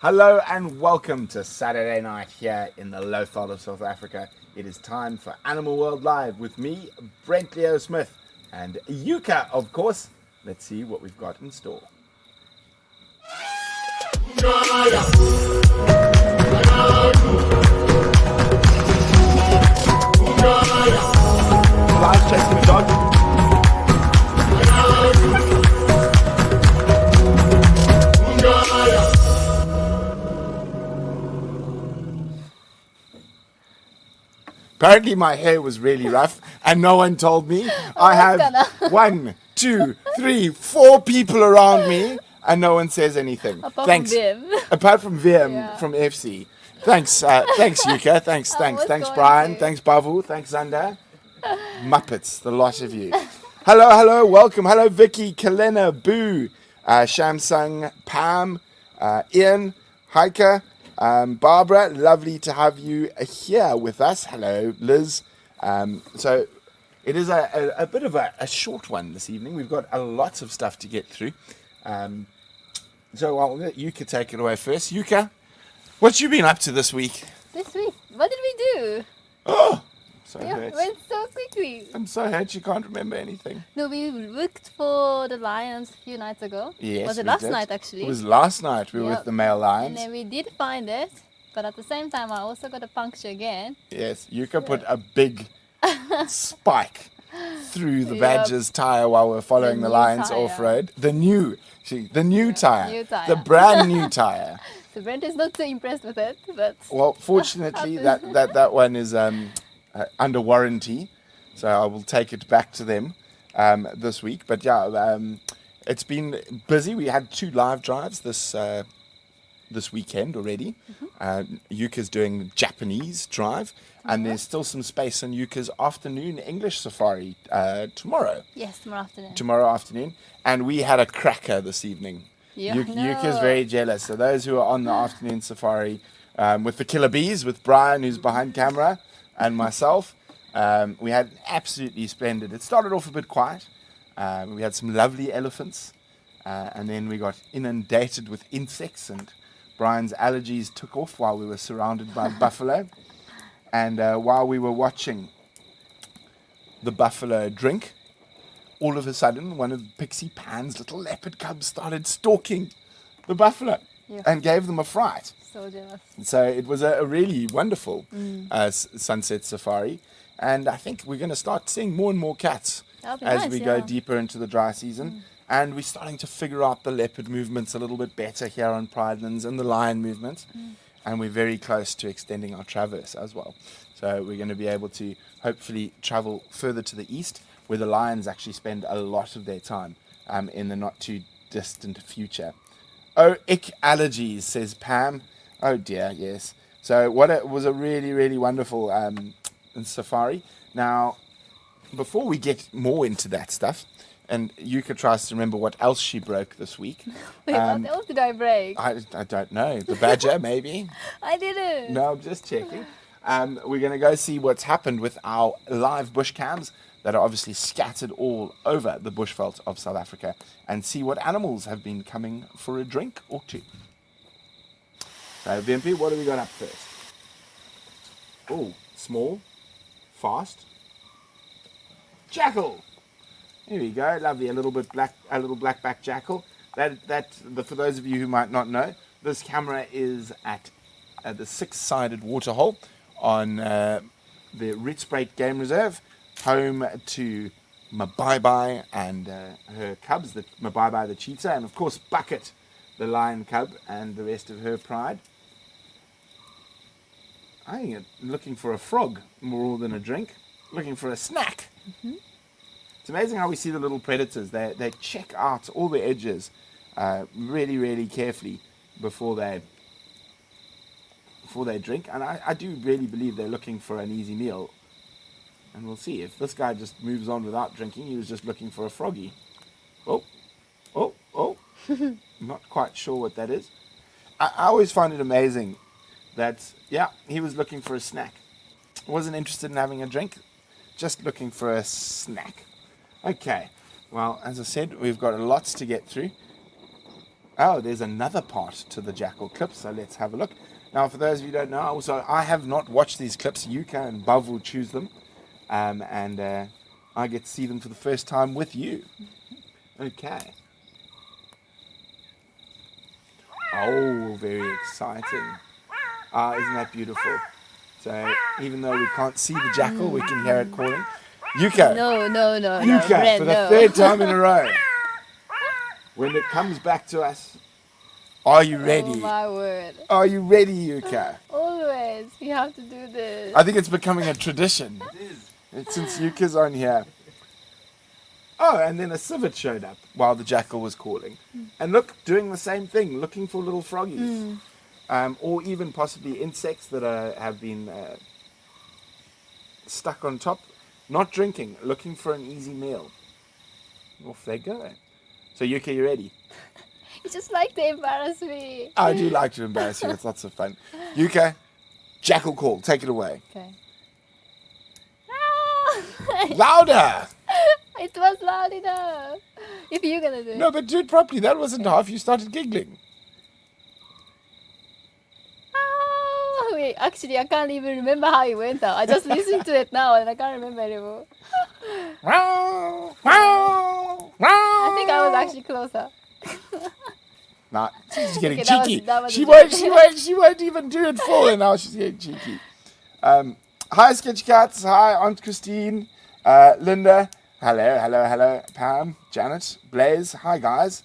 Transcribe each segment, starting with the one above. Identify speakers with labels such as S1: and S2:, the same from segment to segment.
S1: Hello and welcome to Saturday night here in the Lowveld of South Africa. It is time for Animal World Live with me, Brent Leo Smith, and Yuka, of course. Let's see what we've got in store. Live chasing the dog. Apparently my hair was really rough and no one told me. I have 1, 2, 3, 4 people around me and no one says anything. Thanks. Apart from Wium from FC. Thanks, thanks Yuka. Thanks, Brian. Thanks Bavu. Thanks Zanda. Muppets, the lot of you. Hello, welcome. Hello Vicky, Kalena, Boo, Shamsung, Pam, Ian, Heike. Barbara, lovely to have you here with us. Hello, Liz. So it is a bit of a short one this evening. We've got a lot of stuff to get through. So I'll let Yuka take it away first. Yuka, what you been up to this week?
S2: This week? What did we do?
S1: Oh, so
S2: Yeah,
S1: hurt.
S2: it went so quickly.
S1: I'm so hurt you can't remember anything.
S2: No, we looked for the lions a few nights ago.
S1: Yes,
S2: Was it
S1: we
S2: last
S1: did.
S2: night actually?
S1: It was last night. We were
S2: Yep.
S1: with the male lions.
S2: And then we did find it, but at the same time I also got a puncture again.
S1: Yes, Yuka put a big spike through the
S2: Yep.
S1: badger's tire while we're following the
S2: new
S1: lions
S2: tire.
S1: off-road. The new tire.
S2: New tire.
S1: The brand new tire.
S2: So Brent is not so impressed with it, but
S1: Well, fortunately, that one is under warranty, so I will take it back to them this week. But yeah, it's been busy. We had 2 live drives this weekend already. Yuka's doing Japanese drive, and there's still some space on Yuka's afternoon English safari tomorrow.
S2: yes, tomorrow afternoon.
S1: Tomorrow afternoon, and we had a cracker this evening.
S2: Yeah,
S1: Yuka's very jealous. So those who are on the afternoon safari with the killer bees, with Brian who's behind camera, and myself, we had absolutely splendid. It started off a bit quiet. We had some lovely elephants, and then we got inundated with insects, and Brian's allergies took off while we were surrounded by buffalo. And while we were watching the buffalo drink, all of a sudden, one of Pixie Pan's little leopard cubs started stalking the buffalo and gave them a fright.
S2: So jealous.
S1: So it was a really wonderful sunset safari. And I think we're going to start seeing more and more cats
S2: That'll be
S1: as
S2: nice,
S1: we go deeper into the dry season. And we're starting to figure out the leopard movements a little bit better here on Pridelands and the lion movement. And we're very close to extending our traverse as well. So we're going to be able to hopefully travel further to the east, where the lions actually spend a lot of their time in the not too distant future. Oh, ick allergies, says Pam. Oh dear, yes. So it was a really, really wonderful safari. Now, before we get more into that stuff, and Yuka tries to remember what else she broke this week.
S2: Wait, what else did I break?
S1: I don't know. The badger, maybe?
S2: I didn't.
S1: No, I'm just checking. We're going to go see what's happened with our live bush cams that are obviously scattered all over the bushveld of South Africa, and see what animals have been coming for a drink or two. So, Wimpy, what have we got up first? Oh, small, fast, jackal. Here we go, lovely, a little black-backed jackal. But for those of you who might not know, this camera is at the 6-sided waterhole on the Rietspruit Game Reserve, home to Mabai and her cubs, the Mabai the cheetah, and of course Bucket, the lion cub, and the rest of her pride. I think it's looking for a frog more than a drink, looking for a snack. It's amazing how we see the little predators. They check out all the edges really, really carefully before they drink. And I do really believe they're looking for an easy meal. And we'll see. If this guy just moves on without drinking, he was just looking for a froggy. Oh. Not quite sure what that is. I always find it amazing that, he was looking for a snack. Wasn't interested in having a drink, just looking for a snack. Okay, well, as I said, we've got lots to get through. Oh, there's another part to the jackal clip, so let's have a look. Now, for those of you who don't know, also I have not watched these clips. Yuka and Bav will choose them, and I get to see them for the first time with you. Okay. Oh, very exciting. Isn't that beautiful? So even though we can't see the jackal, we can hear it calling. Yuka.
S2: No.
S1: Yuka,
S2: Brent,
S1: for the third time in a row. When it comes back to us, are you ready?
S2: Oh my word.
S1: Are you ready, Yuka?
S2: Always. You have to do this.
S1: I think it's becoming a tradition. It is. Since Yuka's on here. Oh, and then a civet showed up while the jackal was calling. And look, doing the same thing, looking for little froggies. Or even possibly insects that have been stuck on top. Not drinking, looking for an easy meal. Off they go. So Yuka, you ready?
S2: You just like to embarrass me.
S1: I do like to embarrass you. It's lots of fun. Yuka, jackal call. Take it away.
S2: Okay.
S1: Louder!
S2: It was loud enough. If you're gonna do it.
S1: No, but do it properly. That wasn't half. You started giggling.
S2: Wait, actually, I can't even remember how it went out. I just listened to it now and I can't remember anymore. I think I was actually closer.
S1: Nah, she's getting
S2: Okay,
S1: cheeky.
S2: that was
S1: She won't even do it full, and now she's getting cheeky. Hi, Sketch Cats. Hi, Aunt Christine. Linda. Hello. Pam, Janet, Blaze. Hi, guys.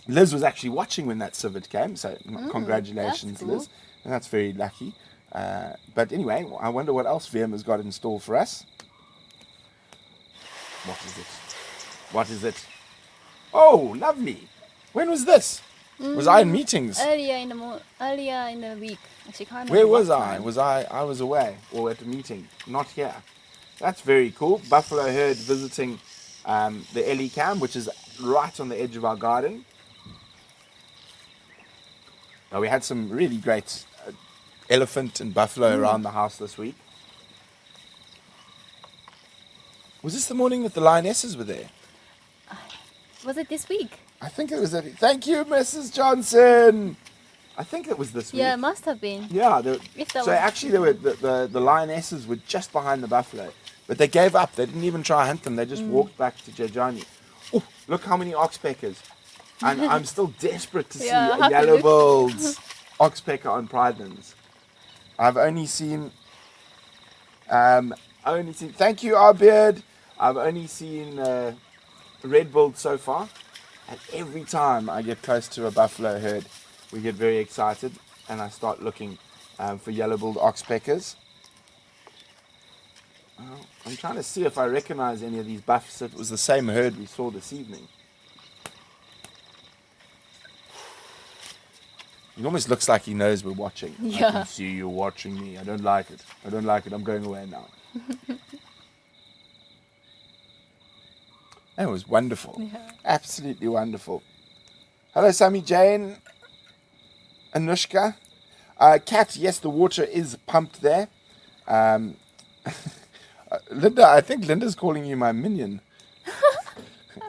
S1: Liz was actually watching when that civet came, so congratulations,
S2: that's cool.
S1: Liz. And that's very lucky. But anyway, I wonder what else VM has got in store for us. What is it? Oh, lovely. When was this? Was I in meetings?
S2: Earlier in the week. Actually, can't remember.
S1: Where was
S2: what
S1: I?
S2: time.
S1: I was away or at a meeting. Not here. That's very cool. Buffalo herd visiting the Ellie Cam, which is right on the edge of our garden. We had some really great elephant and buffalo around the house this week. Was this the morning that the lionesses were there?
S2: Was it this week?
S1: I think it was. Thank you, Mrs. Johnson. I think it was this week.
S2: Yeah, it must have been.
S1: Yeah.
S2: So
S1: actually, the lionesses were just behind the buffalo, but they gave up. They didn't even try to hunt them. They just walked back to Jejani. Oh, look how many oxpeckers! And I'm still desperate to see a yellow-billed oxpecker on pridelands. I've only seen. Thank you, our beard. I've only seen red-billed so far, and every time I get close to a buffalo herd, we get very excited, and I start looking for yellow-billed oxpeckers. I'm trying to see if I recognize any of these buffs. It was the same herd we saw this evening. It almost looks like he knows we're watching.
S2: Yeah.
S1: I can see you watching me. I don't like it. I'm going away now. That was wonderful.
S2: Yeah.
S1: Absolutely wonderful. Hello, Sammy Jane. Anushka. Kat, yes, the water is pumped there. Linda, I think Linda's calling you my minion.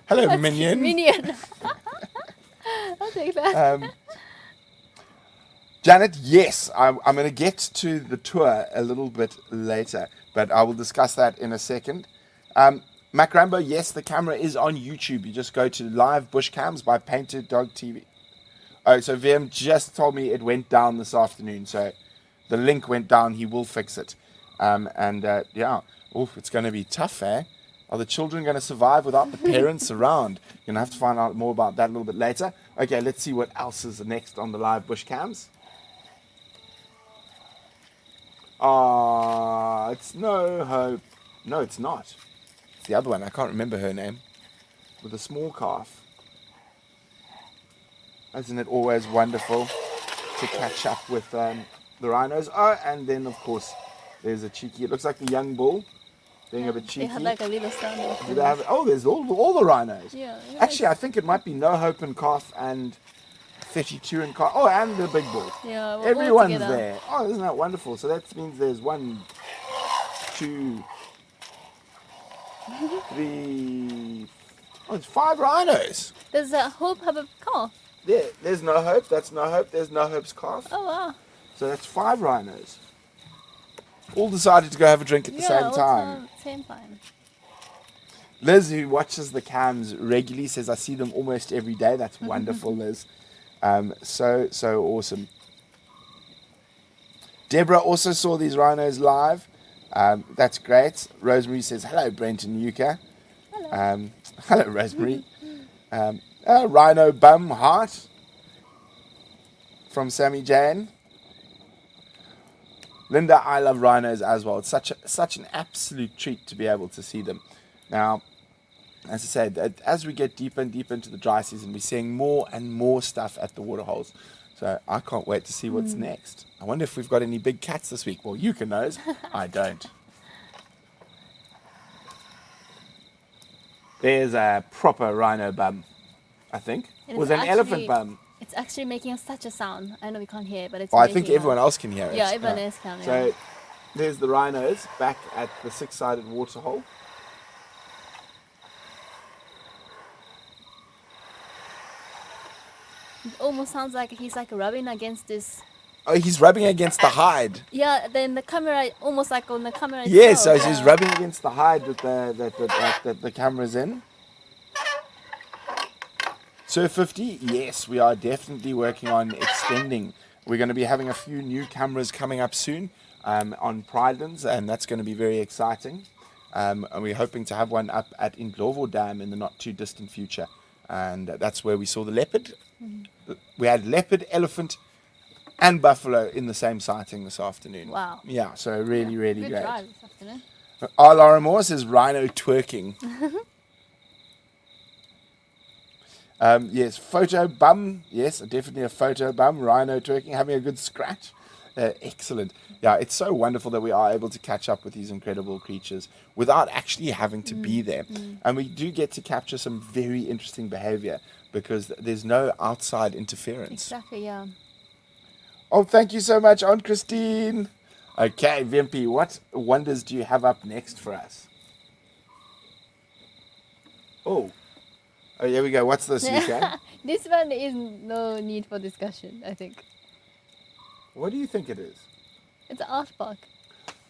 S1: Hello, minion.
S2: Minion. I'll take that.
S1: Janet, yes, I'm going to get to the tour a little bit later, but I will discuss that in a second. Mac Rambo, yes, the camera is on YouTube. You just go to Live Bush Cams by Painted Dog TV. Oh, so VM just told me it went down this afternoon, so the link went down. He will fix it. Yeah, it's going to be tough, eh? Are the children going to survive without the parents around? You're going to have to find out more about that a little bit later. Okay, let's see what else is next on the Live Bush Cams. It's No Hope. No, it's not. It's the other one. I can't remember her name. With a small calf. Isn't it always wonderful to catch up with the rhinos? Oh, and then, of course, there's a cheeky... It looks like the young bull being a bit cheeky.
S2: They had like a little stand.
S1: Do they have, there's all the rhinos.
S2: Yeah.
S1: Actually, I think it might be No Hope and calf and 32 and calf. Oh, and the big bull.
S2: Yeah,
S1: everyone's there. Oh, isn't that wonderful? So that means there's 1, 2, 3, Oh, it's 5 rhinos.
S2: Does Hope have a calf?
S1: There's no hope. That's no hope. There's no hope's calf.
S2: Oh, wow.
S1: So that's 5 rhinos. All decided to go have a drink at the same time.
S2: Same time.
S1: Liz, who watches the cams regularly, says, I see them almost every day. That's wonderful, Liz. So awesome. Deborah also saw these rhinos live. That's great. Rosemary says, hello, Brent and Yuka.
S2: Hello.
S1: Hello, Rosemary. Rhino bum heart from Sammy Jane. Linda, I love rhinos as well. It's such an absolute treat to be able to see them. Now, as I said, as we get deeper and deeper into the dry season, we're seeing more and more stuff at the waterholes. So I can't wait to see what's next. I wonder if we've got any big cats this week. Well, Yuka knows. I don't. There's a proper rhino bum, I think. It was an elephant bum.
S2: It's actually making such a sound. I know we can't hear it, but it's
S1: I think everyone else can hear it.
S2: Yeah, everyone else can. Yeah.
S1: So there's the rhinos back at the 6-sided waterhole.
S2: It almost sounds like he's like rubbing against this.
S1: Oh, he's rubbing against the hide.
S2: Yeah, then the camera, almost like on the camera.
S1: Yeah, so he's rubbing against the hide with the camera's in. Surf 50, yes, we are definitely working on extending. We're going to be having a few new cameras coming up soon on Pridelands, and that's going to be very exciting. And we're hoping to have one up at Indlovo Dam in the not too distant future. And that's where we saw the leopard. We had leopard, elephant, and buffalo in the same sighting this afternoon.
S2: Wow.
S1: Yeah, so really, really
S2: Good
S1: great.
S2: drive this afternoon.
S1: R. Laura Moore says rhino twerking. Yes, photo bum. Yes, definitely a photo bum. Rhino twerking, having a good scratch. Excellent. Yeah, it's so wonderful that we are able to catch up with these incredible creatures without actually having to be there. And we do get to capture some very interesting behavior because there's no outside interference.
S2: Exactly, yeah.
S1: Oh, thank you so much, Aunt Christine. Okay, VMP, what wonders do you have up next for us? Oh, here we go. What's this, UK?
S2: This one is no need for discussion, I think.
S1: What do you think it is?
S2: It's an art park.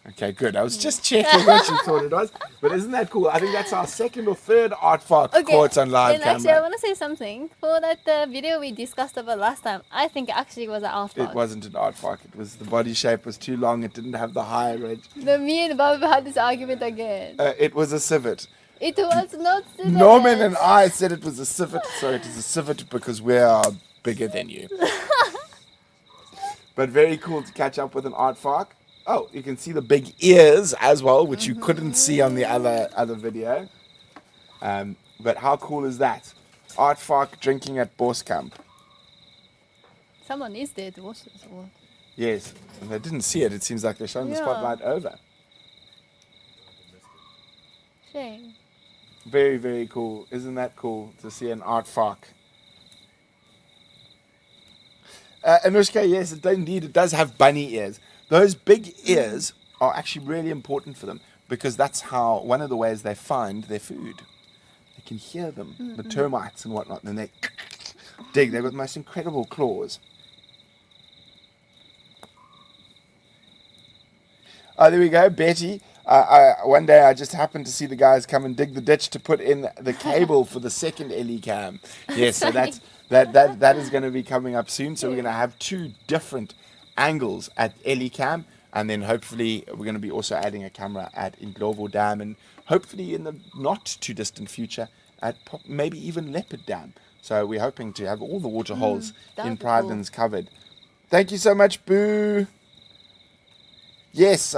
S1: Okay, good. I was just checking what you thought it was. But isn't that cool? I think that's our second or third art park caught on live camera.
S2: Actually, I want to say something. For that video we discussed about last time, I think actually it was an art park.
S1: It wasn't an art park. It was the body shape was too long. It didn't have the high ridge.
S2: Me and Bob had this argument again.
S1: It was a civet.
S2: It was not civet.
S1: Norman and I said it was a civet. So it is a civet because we are bigger than you. But very cool to catch up with an art park. Oh, you can see the big ears as well, which you couldn't see on the other video. But how cool is that? Art park drinking at Boskamp.
S2: Someone is there to watch this. Or...
S1: Yes, and they didn't see it. It seems like they're showing the spotlight over.
S2: Shame.
S1: Very, very cool. Isn't that cool to see an art park? Anushka, yes, indeed, it does have bunny ears. Those big ears are actually really important for them because that's how one of the ways they find their food. They can hear them, the termites and whatnot, and they dig. They've got the most incredible claws. Oh, there we go, Betty. One day I just happened to see the guys come and dig the ditch to put in the cable for the second LE cam. Yes, so that is going to be coming up soon. So we're going to have 2 different angles at LE cam, and then hopefully we're going to be also adding a camera at Indlovo Dam, and hopefully in the not too distant future at maybe even Leopard Dam. So we're hoping to have all the water holes in Pridelands covered. Thank you so much, Boo. Yes,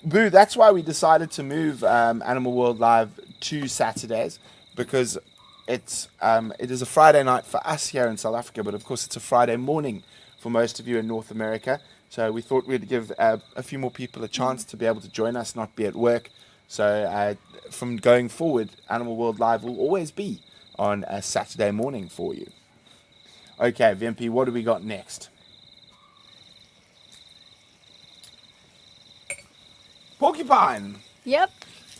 S1: Boo, that's why we decided to move Animal World Live to Saturdays, because it is a Friday night for us here in South Africa, but of course it's a Friday morning for most of you in North America. So we thought we'd give a few more people a chance to be able to join us, not be at work. So from going forward, Animal World Live will always be on a Saturday morning for you. Okay, VMP, what do we got next? Porcupine.
S2: Yep.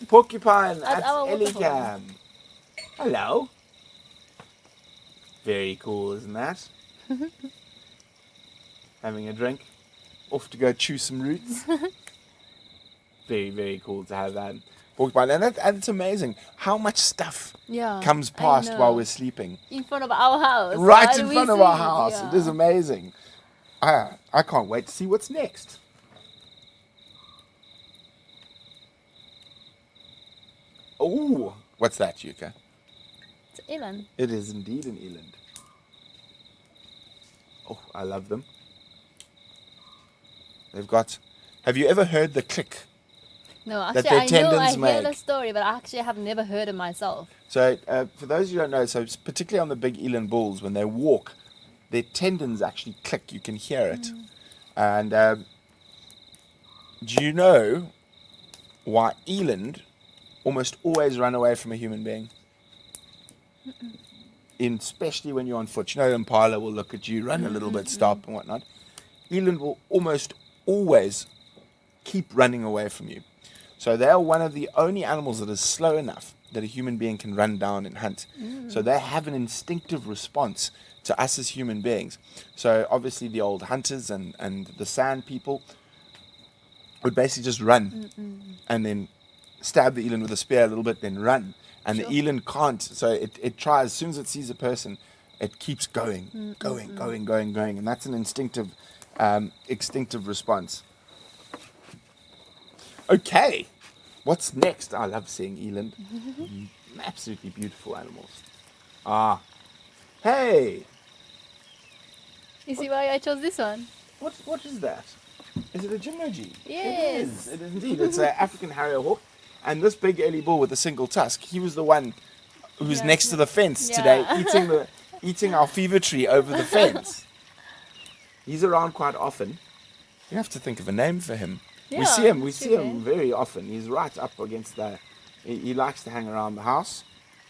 S1: Porcupine at
S2: our
S1: Elicam. Hello. Very cool, isn't that? Having a drink. Off to go chew some roots. Very, very cool to have that walked by. And it's amazing how much stuff comes past while we're sleeping.
S2: In front of our house.
S1: Right in front of our house. Yeah. It is amazing. I can't wait to see what's next. Oh, what's that, Yuka?
S2: It's Eland.
S1: It is indeed an Eland. Oh, I love them. They've got... Have you ever heard the click?
S2: No, actually, I know I hear the story, but actually I have never heard it myself.
S1: So, for those who don't know, so particularly on the big Eland bulls, when they walk, their tendons actually click. You can hear it. And do you know why Eland almost always run away from a human being? Especially when you're on foot. You know, Impala will look at you, run a little bit, stop and whatnot. Eland will almost always keep running away from you. So they are one of the only animals that is slow enough that a human being can run down and hunt. So they have an instinctive response to us as human beings. So obviously the old hunters and the sand people would basically just run and then stab the eland with a spear a little bit, then run. And the eland can't, so it tries, as soon as it sees a person, it keeps going. And that's an instinctive response. Okay, what's next? I love seeing eland. Absolutely beautiful animals. Hey!
S2: You see why I chose this one?
S1: What is that? Is it a Jimoji?
S2: Yes.
S1: It is indeed. It's an African harrier hawk. And this big early bull with a single tusk, he was the one who's next to the fence today, eating our fever tree over the fence. He's around quite often. You have to think of a name for him.
S2: Yeah,
S1: we see him very often. He's right up against the... He likes to hang around the house.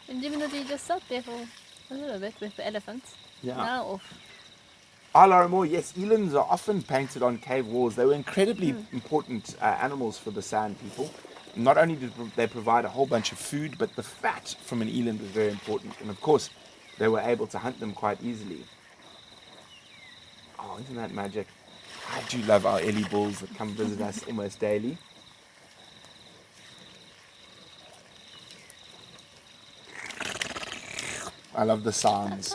S2: And Jimoji just sat there for a little bit with the elephants.
S1: Yeah.
S2: Now off.
S1: Alaramore, yes, elands are often painted on cave walls. They were incredibly important animals for the sand people. Not only did they provide a whole bunch of food, but the fat from an eland was very important. And of course, they were able to hunt them quite easily. Oh, isn't that magic? I do love our Ellie bulls that come visit us almost daily. I love the sounds.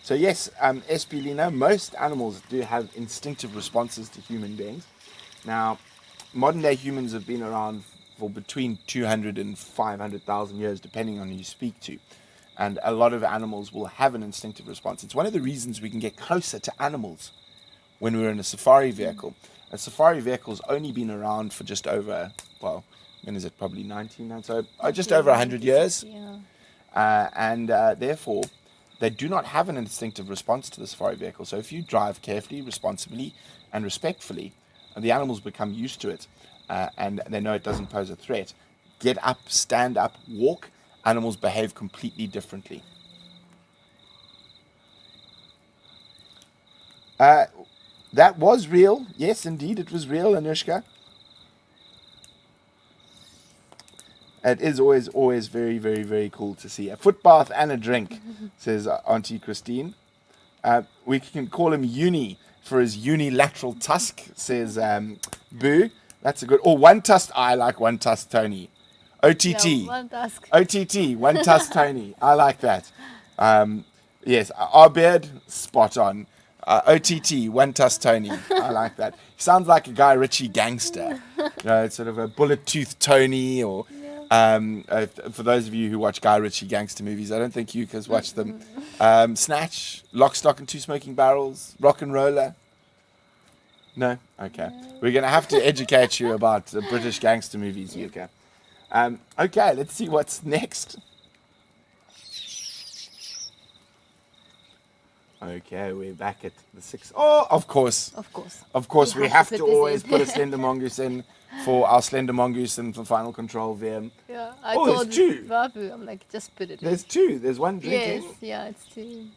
S1: So yes, Espilino, most animals do have instinctive responses to human beings. Now, modern day humans have been around for between 200 and 500,000 years, depending on who you speak to. And a lot of animals will have an instinctive response. It's one of the reasons we can get closer to animals when we're in a safari vehicle. A safari vehicle's only been around for just over, well, when is it? Probably 19 now. So just over 100 years. Yeah. Therefore, they do not have an instinctive response to the safari vehicle. So if you drive carefully, responsibly, and respectfully, the animals become used to it, and they know it doesn't pose a threat. Get up, stand up, walk. Animals behave completely differently. That was real. Yes, indeed, it was real, Anushka. It is always very, very, very cool to see. A footbath and a drink, says Auntie Christine. We can call him Uni for his unilateral tusk, says Boo. That's a good... Or one tusk. I like one tusk Tony. OTT.
S2: Yeah, one tusk.
S1: OTT, one tusk Tony. I like that. Yes, our beard, spot on. OTT, one tusk Tony. I like that. Sounds like a Guy Ritchie gangster. You know, it's sort of a bullet tooth Tony or... for those of you who watch Guy Ritchie gangster movies, I don't think you guys watch them. Snatch, Lock, Stock and Two Smoking Barrels, Rock and Roller. No? Okay. We're going to have to educate you about the British gangster movies, Yuka. Okay, let's see what's next. Okay, we're back at the 6. Oh, of course. Of course, we have to always put a slender mongoose in for our slender mongoose and for Final Control VM.
S2: Yeah, I told Babu, I'm like, just put it in.
S1: There's two. There's one drinking.
S2: Yes, yeah, it's two.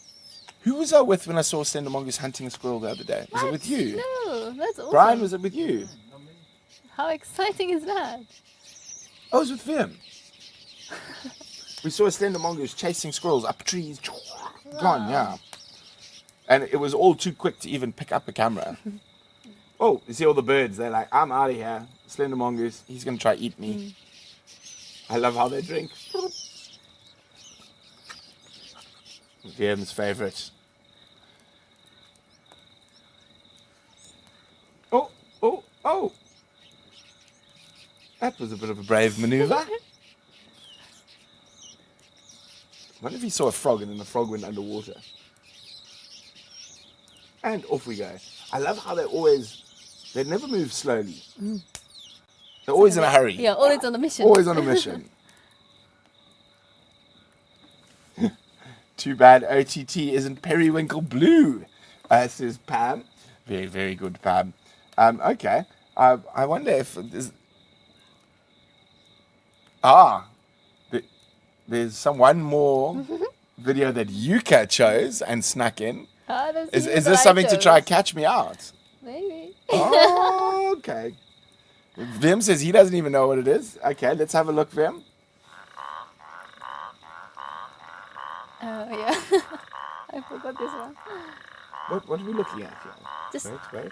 S1: Who was I with when I saw slender mongoose hunting a squirrel the other day? Was it with you?
S2: No, that's awesome.
S1: Brian, was it with you?
S2: How exciting is that?
S1: I was with Wium. We saw a slender mongoose chasing squirrels up trees. Gone, yeah. And it was all too quick to even pick up a camera. Oh, you see all the birds. They're like, I'm out of here. Slender mongoose. He's going to try to eat me. I love how they drink. Wium's favorite. Oh, oh, oh. That was a bit of a brave maneuver. What if he saw a frog and then the frog went underwater? And off we go. I love how they never move slowly. They're always in a hurry.
S2: Yeah, always on a mission.
S1: Always on a mission. Too bad OTT isn't periwinkle blue, says Pam. Very, very good, Pam. Okay. I wonder if there's... There's one more video that Yuka chose and snuck in. Is this something to try catch me out?
S2: Maybe.
S1: Oh, okay. Wium says he doesn't even know what it is. Okay, let's have a look, Wium.
S2: Oh, yeah. I forgot this one.
S1: What are we looking at here?
S2: Just...
S1: Wait.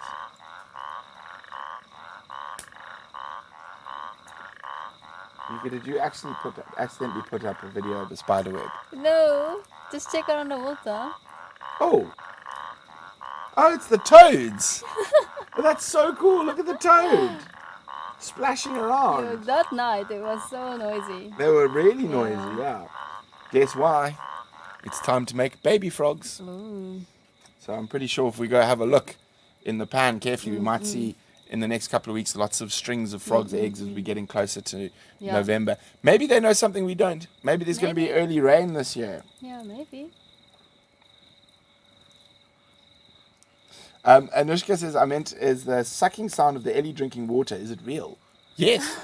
S1: Did you accidentally put up a video of the spider web?
S2: No, just check around the water.
S1: Oh, it's the toads. That's so cool. Look at the toad splashing around.
S2: Yeah, that night it was so noisy.
S1: They were really noisy, yeah. Guess why? It's time to make baby frogs. So I'm pretty sure if we go have a look in the pan carefully, we might see in the next couple of weeks lots of strings of frogs' eggs as we're getting closer to November. Maybe they know something we don't. Maybe there's going to be early rain this year.
S2: Yeah, maybe.
S1: Anushka says, is the sucking sound of the Ellie drinking water, is it real? Yes.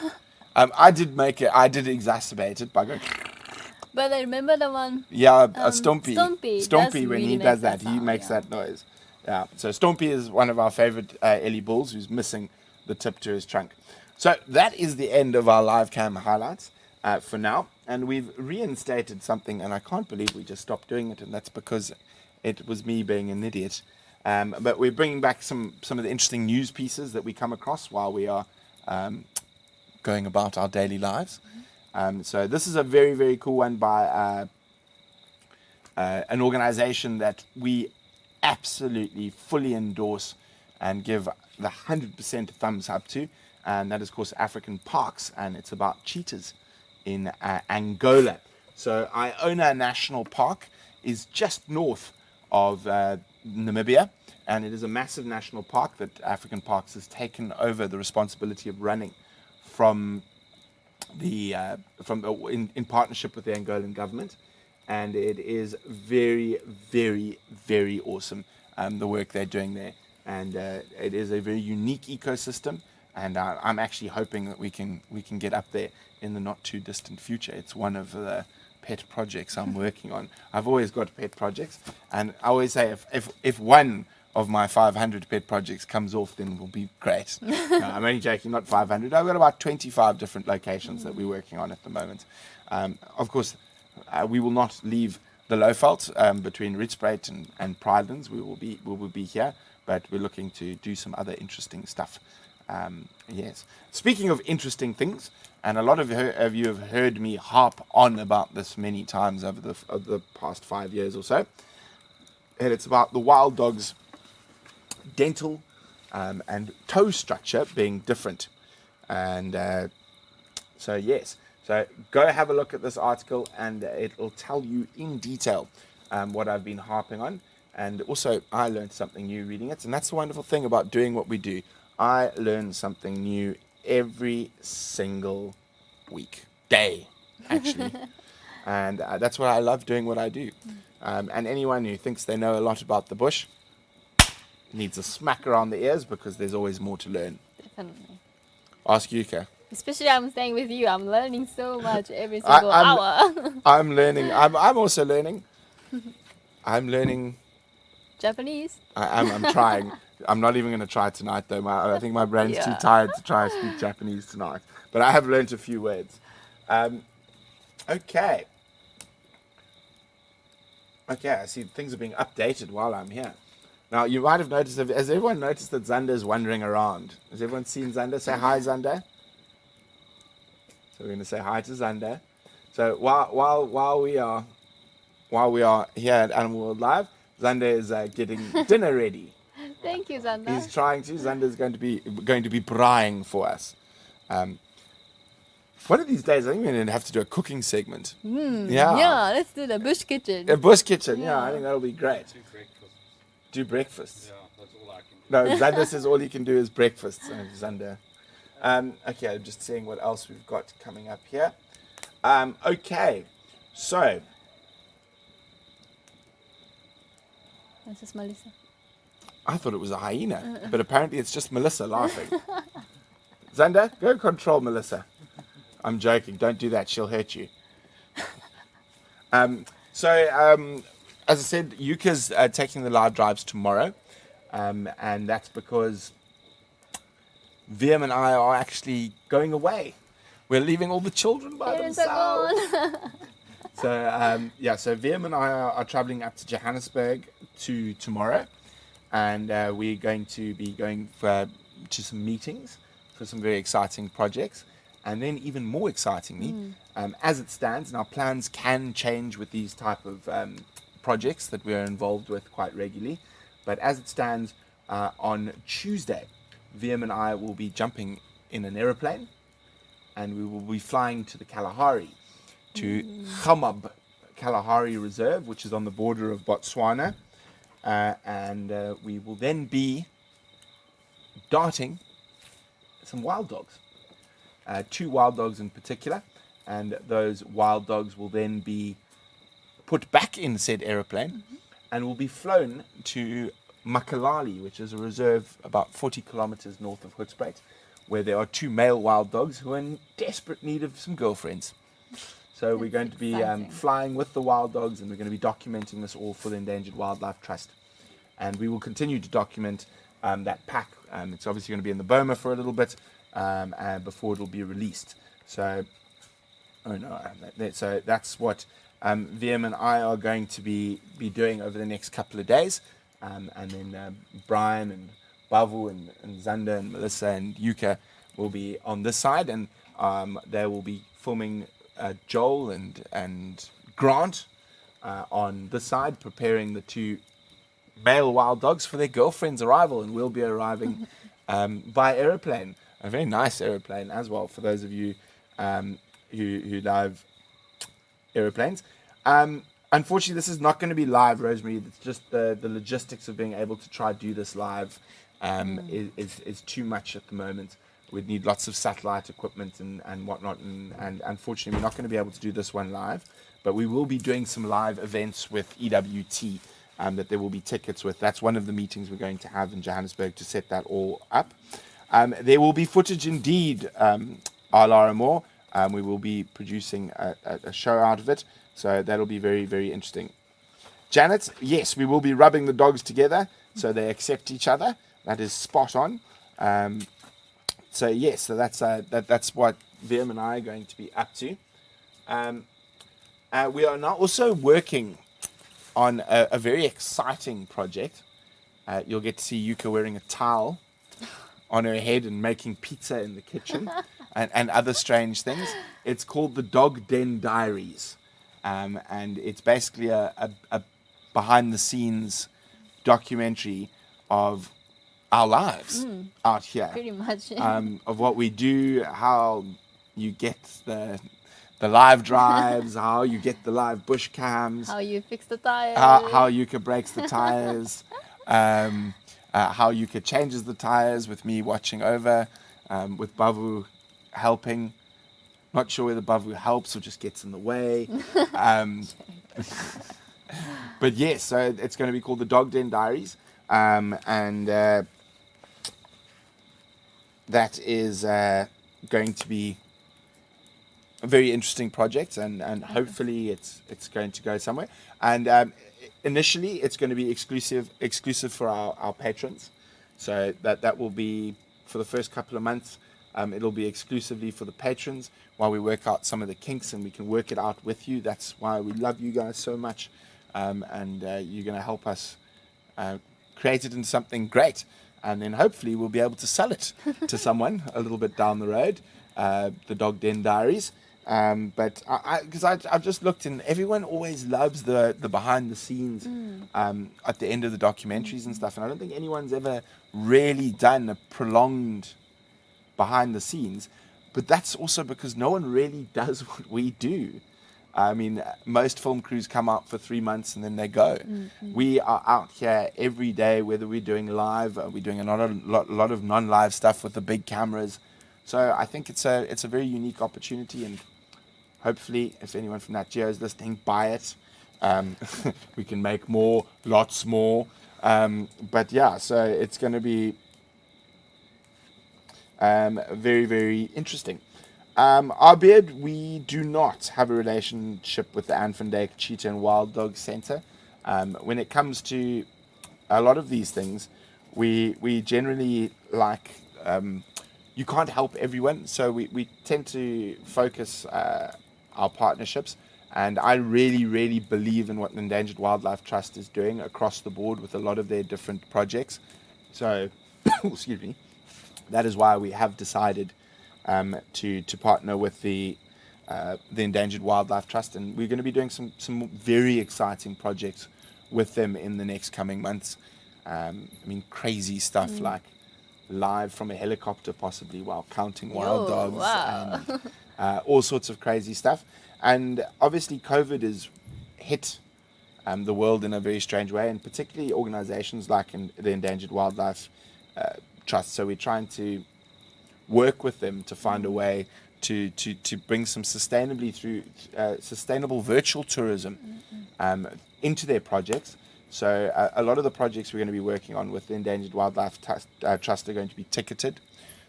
S1: I did exacerbate it by going...
S2: But I remember the one...
S1: Yeah, Stompy.
S2: Stompy
S1: when he does that, he makes that noise. Yeah, so Stompy is one of our favorite Ellie bulls who's missing the tip to his trunk. So that is the end of our live cam highlights for now. And we've reinstated something, and I can't believe we just stopped doing it, and that's because it was me being an idiot. But we're bringing back some of the interesting news pieces that we come across while we are going about our daily lives. So this is a very, very cool one by an organization that we absolutely fully endorse and give the 100% thumbs up to, and that is, of course, African Parks, and it's about cheetahs in Angola. So Iona National Park is just north of Namibia, and it is a massive national park that African Parks has taken over the responsibility of running from in partnership with the Angolan government. And it is very, very, very awesome, the work they're doing there. And it is a very unique ecosystem. And I'm actually hoping that we can get up there in the not too distant future. It's one of the pet projects I'm working on. I've always got pet projects, and I always say if one of my 500 pet projects comes off, then it will be great. No, I'm only joking, not 500. I've got about 25 different locations that we're working on at the moment. Of course, we will not leave the Lowveld between Rietspraat and Pridelands. We will be here, but we're looking to do some other interesting stuff. Yes. Speaking of interesting things, and a lot of you have heard me harp on about this many times over the past 5 years or so, and it's about the wild dog's dental and toe structure being different. And so yes. So go have a look at this article, and it will tell you in detail what I've been harping on. And also, I learned something new reading it, and that's the wonderful thing about doing what we do. I learn something new every single day, actually. And that's why I love doing what I do. And anyone who thinks they know a lot about the bush needs a smack around the ears, because there's always more to learn.
S2: Definitely.
S1: Ask Yuka.
S2: Especially I'm staying with you. I'm learning so much every single hour.
S1: I'm learning. I'm also learning. I'm learning
S2: Japanese.
S1: I'm trying. I'm not even going to try tonight, though. I think my brain's too tired to try to speak Japanese tonight. But I have learned a few words. Okay. Okay, I see things are being updated while I'm here. Now, you might have noticed, has everyone noticed that Zander is wandering around? Has everyone seen Zander? Say hi, Zander. So we're going to say hi to Zander. So while we are here at Animal World Live, Zander is getting dinner ready.
S2: Thank you, Zander.
S1: He's trying to. Zander is going to be braaiing for us. One of these days, I think we're going to have to do a cooking segment.
S2: Yeah, let's do the bush kitchen.
S1: A bush kitchen, yeah, I think that'll be great. Do breakfast.
S3: Yeah, that's all I can do.
S1: No, Zander says all he can do is breakfast. Zander. Okay, I'm just seeing what else we've got coming up here. Okay, so.
S2: This is Melissa.
S1: I thought it was a hyena, but apparently it's just Melissa laughing. Zander, go control Melissa. I'm joking. Don't do that. She'll hurt you. As I said, Yuka's taking the live drives tomorrow, and that's because Wium and I are actually going away. We're leaving all the children by themselves. So Wium and I are traveling up to Johannesburg tomorrow, and we're going to be going to some meetings for some very exciting projects. And then even more excitingly, as it stands, and our plans can change with these type of projects that we're involved with quite regularly, but as it stands, on Tuesday, Wium and I will be jumping in an aeroplane, and we will be flying to the Kalahari, to Gamab Kalahari Reserve, which is on the border of Botswana, and we will then be darting some wild dogs. 2 wild dogs in particular, and those wild dogs will then be put back in said aeroplane and will be flown to Makalali, which is a reserve about 40 kilometers north of Hoedspruit, where there are 2 male wild dogs who are in desperate need of some girlfriends. So we're going to be flying with the wild dogs, and we're going to be documenting this all for the Endangered Wildlife Trust. And we will continue to document that pack. It's obviously going to be in the Boma for a little bit, before it'll be released. So that's what Wium and I are going to be doing over the next couple of days, and then Brian and Bavu and Zander and Melissa and Yuka will be on this side, and they will be filming Joel and Grant on this side, preparing the 2 male wild dogs for their girlfriend's arrival, and we'll be arriving by aeroplane. A very nice aeroplane as well, for those of you who love aeroplanes. Unfortunately, this is not going to be live, Rosemary. It's just the logistics of being able to try do this live is too much at the moment. We'd need lots of satellite equipment and whatnot, and unfortunately, we're not going to be able to do this one live. But we will be doing some live events with EWT that there will be tickets with. That's one of the meetings we're going to have in Johannesburg to set that all up. There will be footage indeed, Alara Moore. We will be producing a show out of it, so that'll be very, very interesting. Janet, yes, we will be rubbing the dogs together so they accept each other. That is spot on. So that's what Wium and I are going to be up to. We are now also working on a very exciting project. You'll get to see Yuka wearing a towel on her head and making pizza in the kitchen and other strange things. It's called the Dog Den Diaries, and it's basically a behind-the-scenes documentary of our lives out here.
S2: Pretty much.
S1: Of what we do, how you get the live drives, how you get the live bush cams,
S2: how you fix the tires,
S1: how Yuka breaks the tires, how Yuka changes the tires with me watching over, with Bavu helping. Not sure whether Bavu helps or just gets in the way. But yes, so it's going to be called the Dog Den Diaries, and that is going to be a very interesting project, and hopefully it's going to go somewhere. And initially, it's going to be exclusive for our patrons. So that will be for the first couple of months. It'll be exclusively for the patrons while we work out some of the kinks, and we can work it out with you. That's why we love you guys so much, and you're going to help us create it into something great, and then hopefully we'll be able to sell it to someone a little bit down the road. The Dog Den Diaries. But because I've just looked, and everyone always loves the behind the scenes at the end of the documentaries and stuff, and I don't think anyone's ever really done a prolonged behind the scenes. But that's also because no one really does what we do. I mean, most film crews come out for 3 months and then they go. We are out here every day, whether we're doing live, we're doing a lot of non-live stuff with the big cameras. So I think it's a very unique opportunity, and hopefully, if anyone from Nat Geo is listening, buy it. We can make more, lots more. But yeah, so it's going to be very, very interesting. Albeit we do not have a relationship with the Anne van Dyck Cheetah and Wild Dog Center. When it comes to a lot of these things, we generally like... you can't help everyone, so we tend to focus our partnerships. And I really, really believe in what the Endangered Wildlife Trust is doing across the board with a lot of their different projects. So, excuse me, that is why we have decided to partner with the Endangered Wildlife Trust, and we're going to be doing some very exciting projects with them in the next coming months. I mean, crazy stuff like live from a helicopter, possibly, while counting wild dogs.
S2: Wow.
S1: And all sorts of crazy stuff. And obviously, COVID has hit the world in a very strange way, and particularly organizations like the Endangered Wildlife Trust. So we're trying to work with them to find a way to bring some sustainable virtual tourism into their projects. So a lot of the projects we're going to be working on with the Endangered Wildlife Trust are going to be ticketed.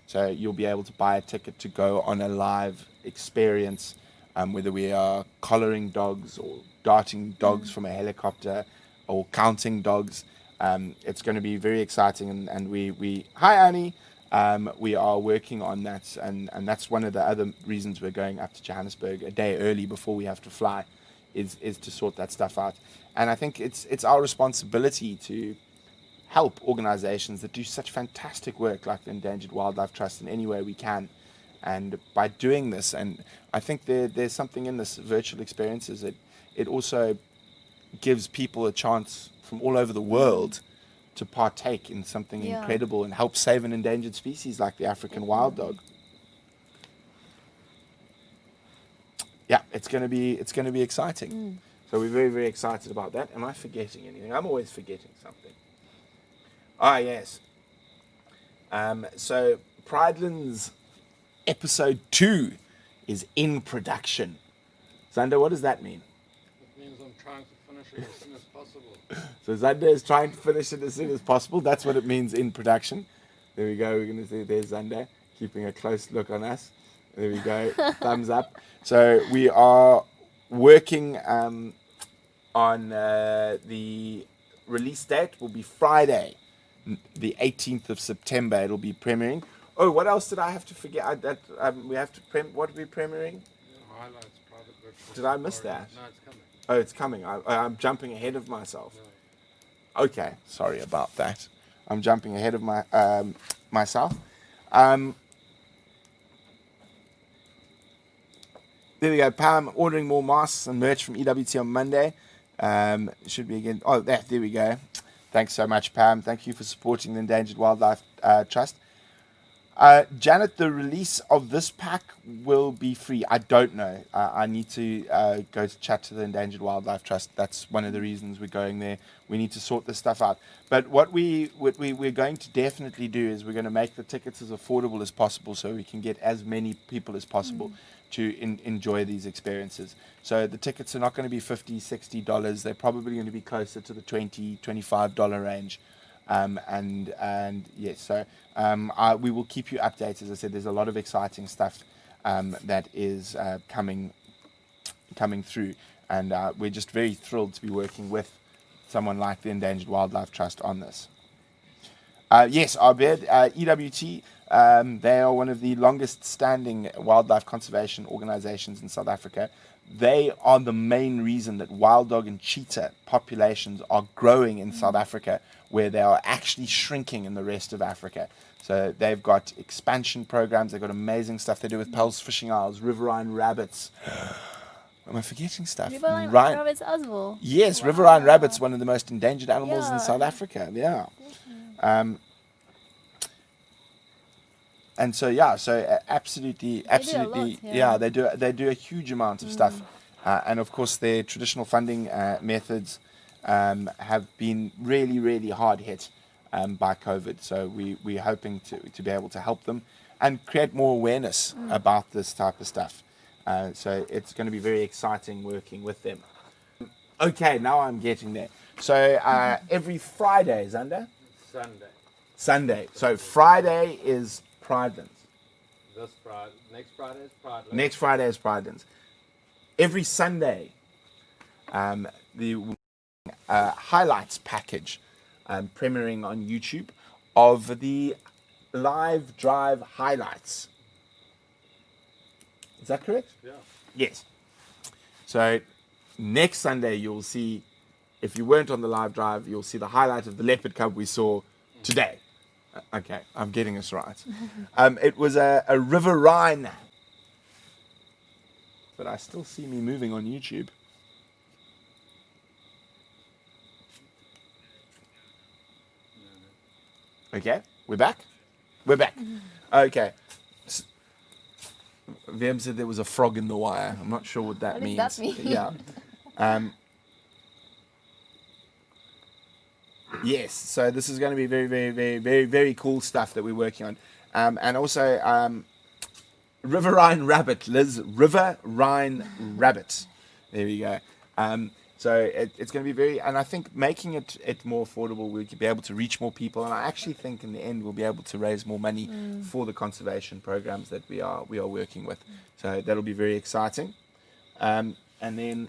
S1: So you'll be able to buy a ticket to go on a live experience, whether we are collaring dogs or darting dogs from a helicopter or counting dogs. It's going to be very exciting, and we hi Annie, we are working on that, and that's one of the other reasons we're going up to Johannesburg a day early before we have to fly, is to sort that stuff out. And I think it's our responsibility to help organizations that do such fantastic work like the Endangered Wildlife Trust in any way we can. And by doing this, and I think there's something in this virtual experience, is it also gives people a chance from all over the world to partake in something incredible and help save an endangered species like the African wild dog. Yeah, it's going to be exciting. So we're very, very excited about that. Am I forgetting anything? I'm always forgetting something. Ah, yes. So Pridelands episode 2 is in production. Zander, what does that mean?
S3: It means I'm trying to finish it as soon as possible.
S1: So Zander is trying to finish it as soon as possible. That's what it means in production. There we go. We're going to see there's Zander keeping a close look on us. There we go. Thumbs up. So we are working on the release date. Will be Friday, the 18th of September. It'll be premiering. Oh, what else did I have to forget? We have to what are we premiering?
S3: Highlights, private workshop.
S1: Did I miss that?
S3: No, it's coming.
S1: Oh, it's coming. I'm jumping ahead of myself.
S3: No.
S1: Okay, sorry about that. I'm jumping ahead of myself. There we go. Pam ordering more masks and merch from EWT on Monday. Should be again. Oh, there we go. Thanks so much, Pam. Thank you for supporting the Endangered Wildlife Trust. Janet, the release of this pack will be free. I don't know. I need to go to chat to the Endangered Wildlife Trust. That's one of the reasons we're going there. We need to sort this stuff out. But what we're going to definitely do is we're going to make the tickets as affordable as possible so we can get as many people as possible to enjoy these experiences. So the tickets are not going to be $50, $60. They're probably going to be closer to the $20, $25 range. And yes, so we will keep you updated. As I said, there's a lot of exciting stuff that is coming through, and we're just very thrilled to be working with someone like the Endangered Wildlife Trust on this. Yes, Abed, EWT, they are one of the longest standing wildlife conservation organizations in South Africa. They are the main reason that wild dog and cheetah populations are growing in South Africa, where they are actually shrinking in the rest of Africa. So they've got expansion programs, they've got amazing stuff they do with Pulse Fishing Isles, riverine rabbits. Am I forgetting stuff?
S2: Riverine rabbits as well.
S1: Yes,
S2: Wow.
S1: riverine rabbits, one of the most endangered animals in South Africa. Yeah. And so absolutely, they do a huge amount of stuff, and of course their traditional funding methods have been really, really hard hit by COVID. So we're hoping to be able to help them and create more awareness about this type of stuff. So it's going to be very exciting working with them. Okay, now I'm getting there. So every Friday is under? Sunday. So Friday is Pridelands.
S3: Next Friday is Pridelands.
S1: Next Friday is Pridelands. Every Sunday, the highlights package premiering on YouTube of the live drive highlights. Is that correct?
S3: Yeah.
S1: Yes. So next Sunday you'll see, if you weren't on the live drive, you'll see the highlight of the leopard cub we saw today. Okay, I'm getting this right. It was a riverine, but I still see me moving on YouTube. Okay, we're back? We're back. Okay. Wiem said there was a frog in the wire. I'm not sure what that means.
S2: What does that mean?
S1: Yeah. Yes, so this is going to be very, very, very, very, very cool stuff that we're working on. And also, Riverine Rabbit, Liz, Riverine Rabbit. There we go. So it's going to be very, and I think making it more affordable, we'll be able to reach more people. And I actually think in the end, we'll be able to raise more money for the conservation programs that we are working with. So that'll be very exciting. And then,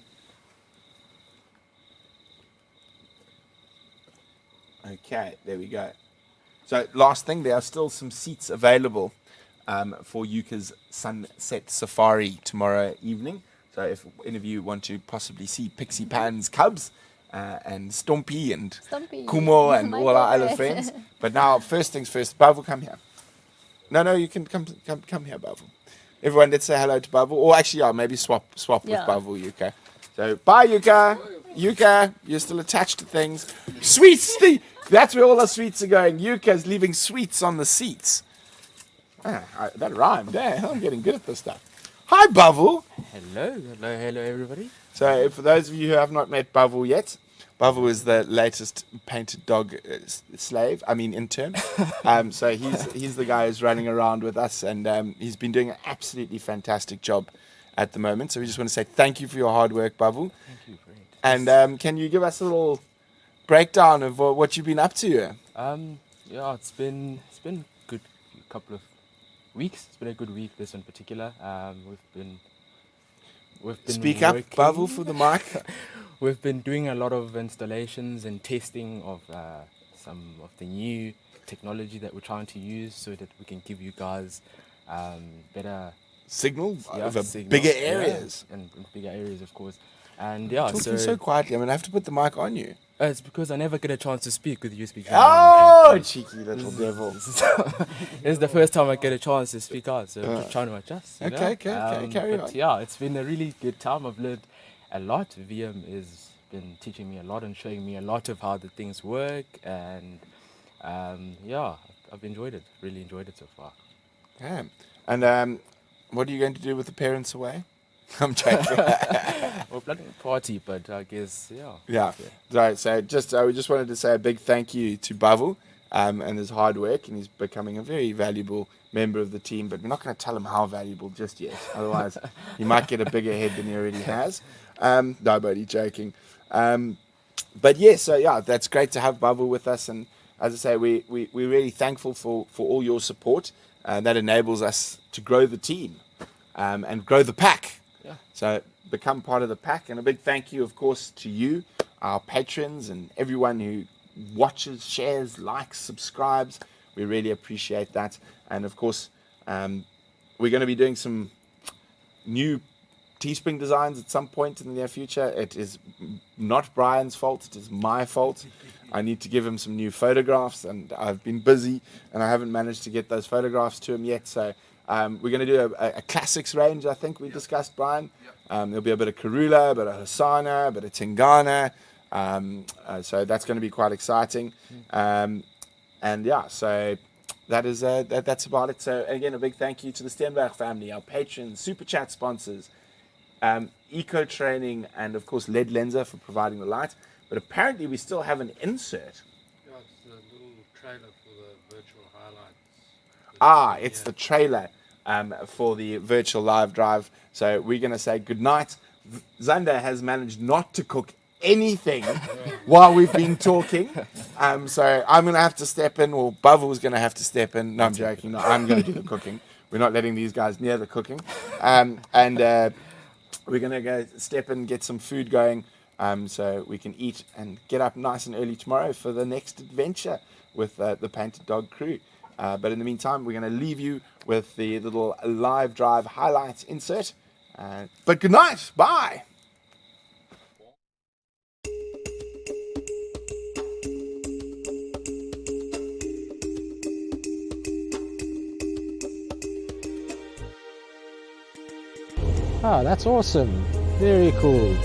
S1: okay, there we go. So last thing, there are still some seats available for Yuka's Sunset Safari tomorrow evening. So if any of you want to possibly see Pixie Pan's cubs and Stompy and Kumo and all our other friends. But now, first things first, Bavu, come here. No, you can come here, Bavu. Everyone, let's say hello to Bavu. Or actually, yeah, maybe swap with Bavu, Yuka. So, bye, Yuka. Yuka, you're still attached to things. Sweets! That's where all our sweets are going. Yuka's leaving sweets on the seats. That rhymed. I'm getting good at this stuff. Hi, Bavu.
S4: Hello, everybody.
S1: So, for those of you who have not met Bavu yet, Bavu is the latest painted dog intern. So he's the guy who's running around with us, and he's been doing an absolutely fantastic job at the moment. So we just want to say thank you for your hard work, Bavu.
S4: Thank you, Brent.
S1: And can you give us a little breakdown of what you've been up to?
S4: Yeah, it's been a good couple of weeks. It's been a good week, this in particular. We've been
S1: Speak up, Bavu, for the mic.
S4: We've been doing a lot of installations and testing of some of the new technology that we're trying to use so that we can give you guys better
S1: signal over bigger areas.
S4: And bigger areas, of course. And
S1: talking so quietly, I have to put the mic on you.
S4: It's because I never get a chance to speak with you speaking.
S1: Oh, cheeky little devil.
S4: It's the first time I get a chance to speak out, so I'm just trying to adjust.
S1: Okay, carry on.
S4: Yeah, it's been a really good time. I've learned a lot. VM has been teaching me a lot and showing me a lot of how the things work, and I've enjoyed it. Really enjoyed it so far.
S1: Yeah. And what are you going to do with the parents away? I'm joking.
S4: We're planning a party, but I guess
S1: Yeah. Right. So we just wanted to say a big thank you to Bavu and his hard work, and he's becoming a very valuable member of the team. But we're not going to tell him how valuable just yet. Otherwise, he might get a bigger head than he already has. Nobody joking. But yes, that's great to have Bavu with us. And as I say, we're really thankful for all your support. That enables us to grow the team. and grow the pack.
S4: Yeah.
S1: So become part of the pack. And a big thank you, of course, to you, our patrons, and everyone who watches, shares, likes, subscribes. We really appreciate that. And of course, we're going to be doing some new Teespring designs at some point in the near future. It is not Brian's fault, it is my fault. I need to give him some new photographs, and I've been busy and I haven't managed to get those photographs to him yet. So we're going to do a classics range, I think we discussed, Brian. There'll be a bit of Karula, a bit of Hasana, a bit of Tingana. So that's going to be quite exciting. And yeah, so that's about it. So again, a big thank you to the Stenberg family, our patrons, Super Chat sponsors, Eco Training, and of course LED Lenser for providing the light. But apparently we still have an insert.
S3: Yeah, it's a little trailer for the virtual highlights.
S1: It's the trailer for the virtual live drive. So we're going to say goodnight. Zander has managed not to cook anything while we've been talking. So I'm going to have to step in, or Bavu's going to have to step in. No, I'm joking. No, I'm going to do the cooking. We're not letting these guys near the cooking. And we're going to go step in, get some food going, so we can eat and get up nice and early tomorrow for the next adventure with the Painted Dog crew. But in the meantime, we're going to leave you with the little live drive highlights insert. But good night. Bye.
S5: Oh, that's awesome. Very cool.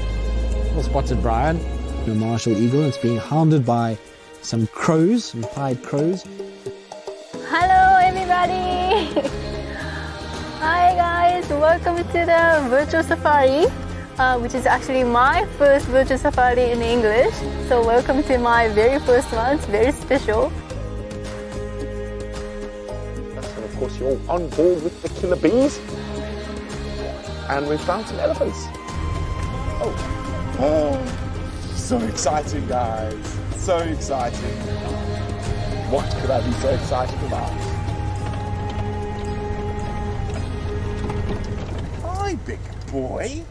S5: Well spotted, Brian. The Marshall Eagle. It's being hounded by some crows, some pied crows.
S2: Hello everybody! Hi guys, welcome to the virtual safari, which is actually my first virtual safari in English. So welcome to my very first one. It's very special.
S1: And of course you're on board with the killer bees. And we found some elephants. Oh, so exciting, guys. So exciting. What could I be so excited about? Hi, big boy.